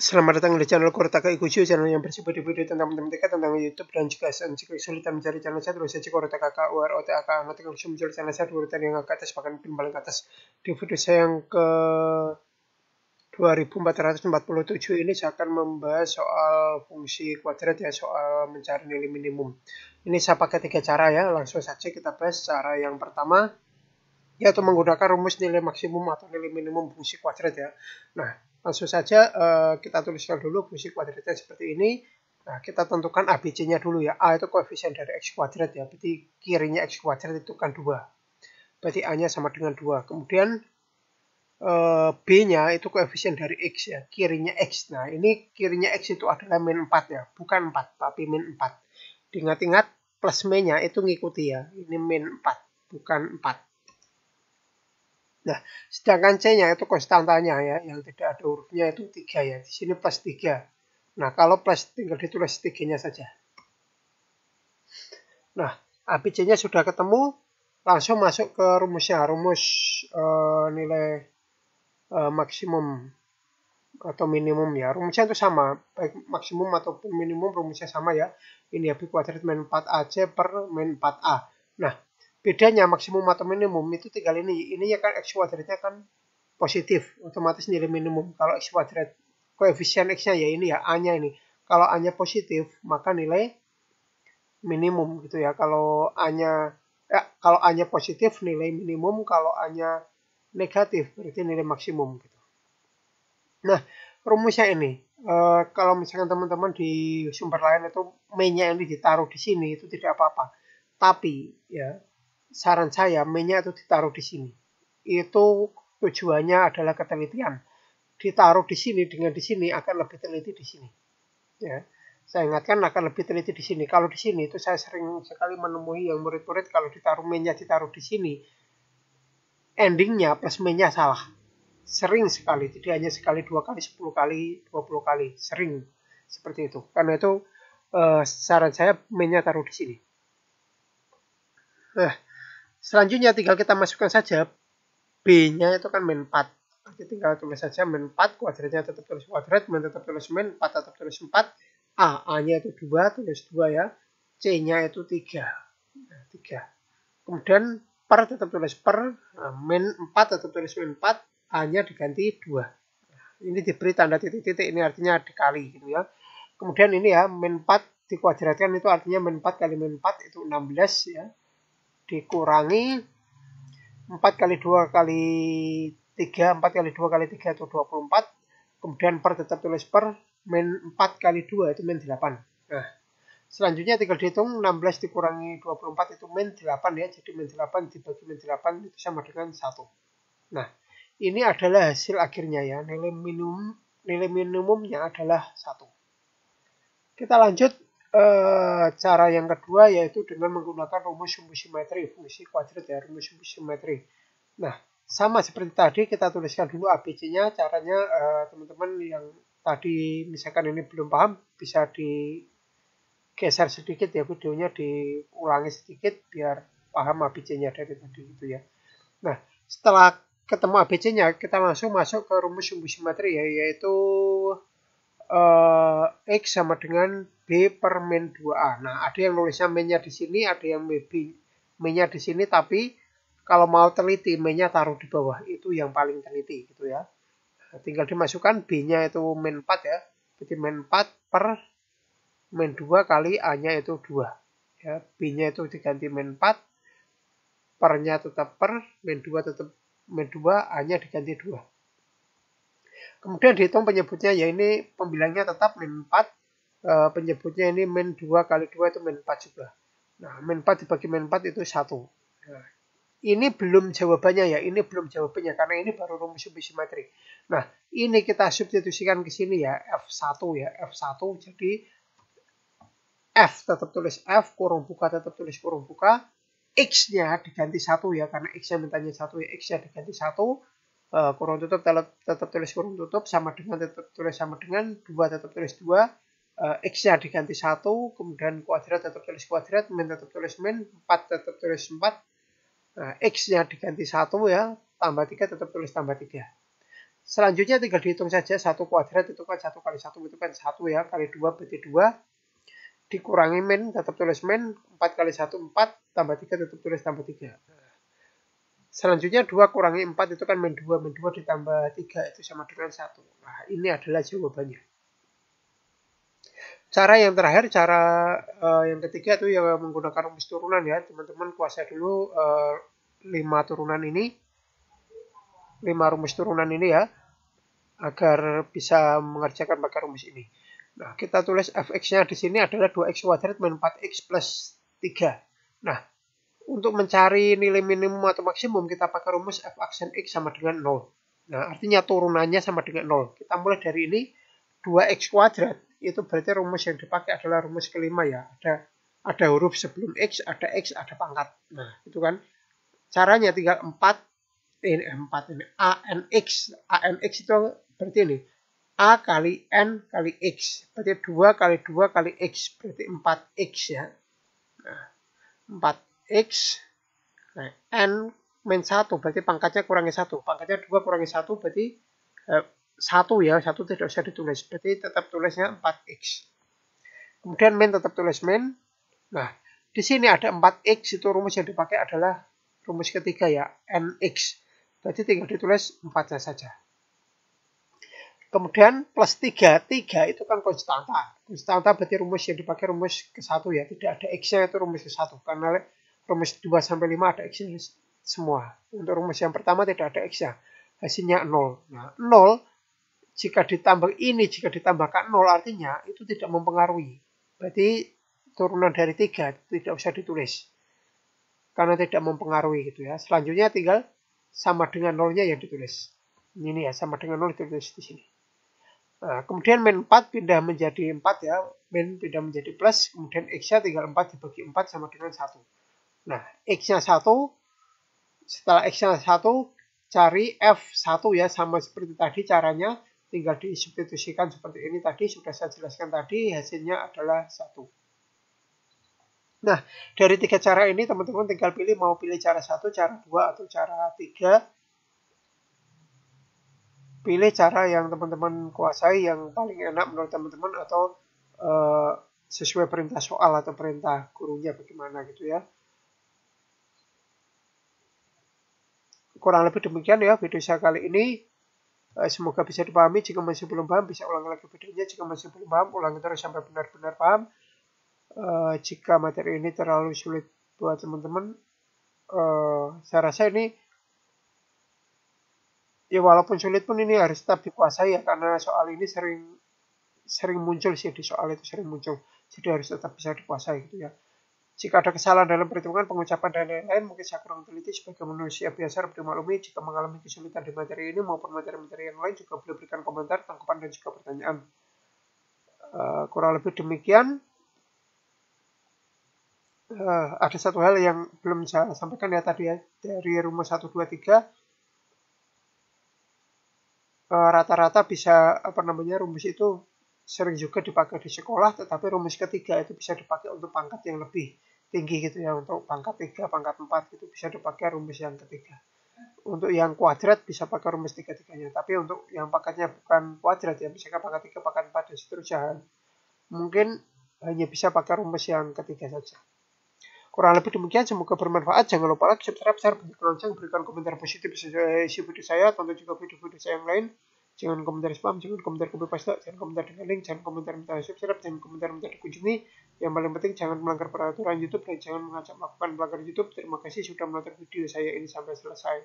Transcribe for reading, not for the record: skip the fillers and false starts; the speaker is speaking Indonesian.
Selamat datang di channel Kurotaka Ikuchu, channel yang bersih video tentang matematika, tentang YouTube, dan jika Anda kesulitan mencari channel saya, terus saja Kurotaka KUROTAK. Nanti kalau muncul channel saya di urutan yang ke atas, bahkan pin paling atas. Di video saya yang ke 2447 ini saya akan membahas soal fungsi kuadrat ya, soal mencari nilai minimum. Ini saya pakai 3 cara ya, langsung saja kita bahas. Cara yang pertama yaitu menggunakan rumus nilai maksimum atau nilai minimum fungsi kuadrat ya. Nah, langsung saja kita tuliskan dulu fungsi kuadratnya seperti ini. Nah, kita tentukan ABC-nya dulu ya. A itu koefisien dari X kuadrat ya. Berarti kirinya X kuadrat itu kan 2. Berarti A-nya sama dengan 2. Kemudian B-nya itu koefisien dari X ya. Kirinya X. Nah, ini kirinya X itu adalah min 4 ya. Bukan 4, tapi min 4. Diingat-ingat plus min-nya itu ngikuti ya. Ini min 4, bukan 4. Nah, sedangkan C-nya itu konstantanya ya, yang tidak ada hurufnya itu 3 ya. Di sini plus 3. Nah, kalau plus tinggal ditulis 3-nya saja. Nah, ABC-nya sudah ketemu, langsung masuk ke rumusnya. Rumus nilai maksimum atau minimum ya. Rumusnya itu sama, baik maksimum ataupun minimum rumusnya sama ya. Ini ya, B kuadrat min 4AC per min 4A. Nah, bedanya maksimum atau minimum itu tinggal ini. Ini ya kan X kuadratnya kan positif, otomatis nilai minimum. Kalau X kuadrat koefisien X-nya ya ini ya, A-nya ini. Kalau A-nya positif, maka nilai minimum gitu ya. Kalau A-nya positif nilai minimum, kalau A-nya negatif berarti nilai maksimum gitu. Nah, rumusnya ini kalau misalkan teman-teman di sumber lain itu min-nya ini ditaruh di sini itu tidak apa-apa. Tapi ya saran saya min-nya itu ditaruh di sini. Itu tujuannya adalah ketelitian. Ditaruh di sini dengan di sini akan lebih teliti di sini. Ya. Saya ingatkan akan lebih teliti di sini. Kalau di sini itu saya sering sekali menemui yang murid-murid kalau ditaruh min-nya ditaruh di sini, endingnya plus min-nya salah. Sering sekali, tidak hanya sekali, 2 kali, 10 kali, 20 kali, sering seperti itu. Karena itu saran saya min-nya taruh di sini. Nah, selanjutnya tinggal kita masukkan saja B-nya itu kan min 4. Jadi tinggal tulis saja min 4, kuadratnya tetap tulis kuadrat, min tetap tulis min, 4 tetap tulis 4, A-nya itu 2, tulis 2 ya, C-nya itu 3. Nah, 3. Kemudian per tetap tulis per, nah, min 4 tetap tulis min 4, A-nya diganti 2. Nah, ini diberi tanda titik-titik, ini artinya dikali gitu ya. Kemudian ini ya, min 4 dikuadratkan itu artinya min 4 kali min 4 itu 16 ya. Dikurangi 4 kali 2 kali 3, 4 kali 2 kali 3 itu 24. Kemudian per tetap tulis per, min 4 kali 2 itu min 8. Nah, selanjutnya tinggal dihitung 16 dikurangi 24 itu min 8 ya. Jadi min 8 dibagi min 8 itu sama dengan 1. Nah, ini adalah hasil akhirnya ya. Nilai minimumnya adalah 1. Kita lanjut cara yang kedua yaitu dengan menggunakan rumus sumbu simetri, fungsi kuadrat ya, rumus sumbu simetri. Nah, sama seperti tadi kita tuliskan dulu ABC-nya. Caranya teman-teman yang tadi misalkan ini belum paham bisa digeser sedikit ya videonya, diulangi sedikit biar paham ABC-nya dari tadi gitu ya. Nah, setelah ketemu ABC-nya kita langsung masuk ke rumus sumbu simetri ya, yaitu X sama dengan B per min 2A. Nah, ada yang nulisnya min-nya di sini, ada yang min-nya di sini, tapi kalau mau teliti, min-nya taruh di bawah. Itu yang paling teliti gitu ya. Nah, tinggal dimasukkan B-nya itu min 4 ya. Jadi min 4 per min 2 kali A-nya itu 2. Ya, B-nya itu diganti min 4, per-nya tetap per, min 2 tetap min 2, A-nya diganti 2. Kemudian dihitung penyebutnya, ya ini pembilangnya tetap min 4, penyebutnya ini min 2 kali 2 itu min 4 juga. Nah, min 4 dibagi min 4 itu 1. Nah, ini belum jawabannya ya, ini belum jawabannya karena ini baru rumus sumbu simetri. Nah, ini kita substitusikan ke sini ya, F1 ya, F1 jadi F tetap tulis F, kurung buka tetap tulis kurung buka, X-nya diganti 1 ya, karena X-nya mintanya 1 ya, X-nya diganti 1, kurung tutup tetap tulis kurung tutup, sama dengan tetap tulis sama dengan 2 tetap tulis 2, X-nya diganti 1, kemudian kuadrat tetap tulis kuadrat, min tetap tulis min, 4 tetap tulis 4, nah, X-nya diganti 1 ya, tambah 3 tetap tulis tambah 3. Selanjutnya tinggal dihitung saja 1 kuadrat itu kan 1 kali 1 itu kan 1 ya, kali 2 berarti 2. Dikurangi min, tetap tulis min, 4 kali 1 4, tambah 3 tetap tulis tambah 3. Selanjutnya 2 kurangi 4 itu kan min 2, min 2 ditambah 3 itu sama dengan 1. Nah, ini adalah jawabannya. Cara yang terakhir, cara yang ketiga itu yang menggunakan rumus turunan ya. Teman-teman kuasai dulu 5 turunan ini. 5 rumus turunan ini ya. Agar bisa mengerjakan pakai rumus ini. Nah, kita tulis fx-nya di sini adalah 2x kuadrat min 4x plus 3. Nah, untuk mencari nilai minimum atau maksimum, kita pakai rumus f aksen x sama dengan 0. Nah, artinya turunannya sama dengan 0. Kita mulai dari ini, 2x kuadrat, itu berarti rumus yang dipakai adalah rumus kelima ya. Ada huruf sebelum x, ada pangkat. Nah, itu kan. Caranya tinggal 4 ini ANX. ANX itu berarti ini. A kali N kali X. Berarti 2 kali 2 kali X. Berarti 4X ya. Nah, 4X. Nah, N min 1 berarti pangkatnya kurangi 1. Pangkatnya 2 kurangi 1 berarti 1 ya. 1 tidak usah ditulis. Berarti tetap tulisnya 4X. Kemudian min tetap tulis min. Nah, di sini ada 4X. Itu rumus yang dipakai adalah rumus ketiga ya. NX. Berarti tinggal ditulis 4-nya saja. Kemudian plus 3. 3 itu kan konstanta. Konstanta berarti rumus yang dipakai rumus ke-1 ya. Tidak ada X-nya itu rumus ke-1. Karena rumus 2 sampai 5 ada X-nya semua. Untuk rumus yang pertama tidak ada X-nya. Hasilnya 0. Nah, 0 jika ditambah ini, jika ditambahkan 0 artinya itu tidak mempengaruhi. Berarti turunan dari 3 tidak usah ditulis. Karena tidak mempengaruhi gitu ya. Selanjutnya tinggal sama dengan 0-nya yang ditulis. Ini ya, sama dengan 0 ditulis di sini. Nah, kemudian min 4 pindah menjadi 4 ya. Min pindah menjadi plus. Kemudian X-nya tinggal 4 dibagi 4 sama dengan 1. Nah, X-nya 1. Setelah X-nya 1, cari F1 ya. Sama seperti tadi caranya. Tinggal disubstitusikan seperti ini tadi. Sudah saya jelaskan tadi. Hasilnya adalah 1. Nah, dari 3 cara ini teman-teman tinggal pilih. Mau pilih cara 1, cara 2, atau cara 3. Pilih cara yang teman-teman kuasai, yang paling enak menurut teman-teman, atau sesuai perintah soal atau perintah gurunya bagaimana gitu ya. Kurang lebih demikian ya video saya kali ini. Semoga bisa dipahami. Jika masih belum paham, bisa ulang lagi videonya. Jika masih belum paham, ulangi terus sampai benar-benar paham. Jika materi ini terlalu sulit buat teman-teman, saya rasa ini ya walaupun sulit pun ini harus tetap dikuasai ya, karena soal ini sering muncul sih, di soal itu sering muncul, jadi harus tetap bisa dikuasai gitu ya. Jika ada kesalahan dalam perhitungan, pengucapan dan lain-lain, mungkin saya kurang teliti sebagai manusia biasa, harus dimaklumi. Jika mengalami kesulitan di materi ini maupun materi-materi yang lain, juga boleh berikan komentar, tanggapan, dan juga pertanyaan. Kurang lebih demikian. Ada satu hal yang belum saya sampaikan ya tadi ya, dari rumus 1, 2, 3. Rata-rata bisa rumus itu sering juga dipakai di sekolah, tetapi rumus ketiga itu bisa dipakai untuk pangkat yang lebih tinggi gitu ya, untuk pangkat 3, pangkat 4 gitu bisa dipakai rumus yang ketiga. Untuk yang kuadrat bisa pakai rumus 3-3-nya, tapi untuk yang pangkatnya bukan kuadrat ya, misalkan pangkat 3, pangkat 4 dan seterusnya, mungkin hanya bisa pakai rumus yang ketiga saja. Kurang lebih demikian, semoga bermanfaat. Jangan lupa like, subscribe, share, lonceng, berikan komentar positif isi video saya, tonton juga video-video saya yang lain. Jangan komentar spam, jangan komentar copy paste, jangan komentar dengan link, jangan komentar minta subscribe, jangan komentar minta dikunjungi. Yang paling penting jangan melanggar peraturan YouTube dan jangan mengajak melakukan pelanggaran YouTube. Terima kasih sudah menonton video saya ini sampai selesai.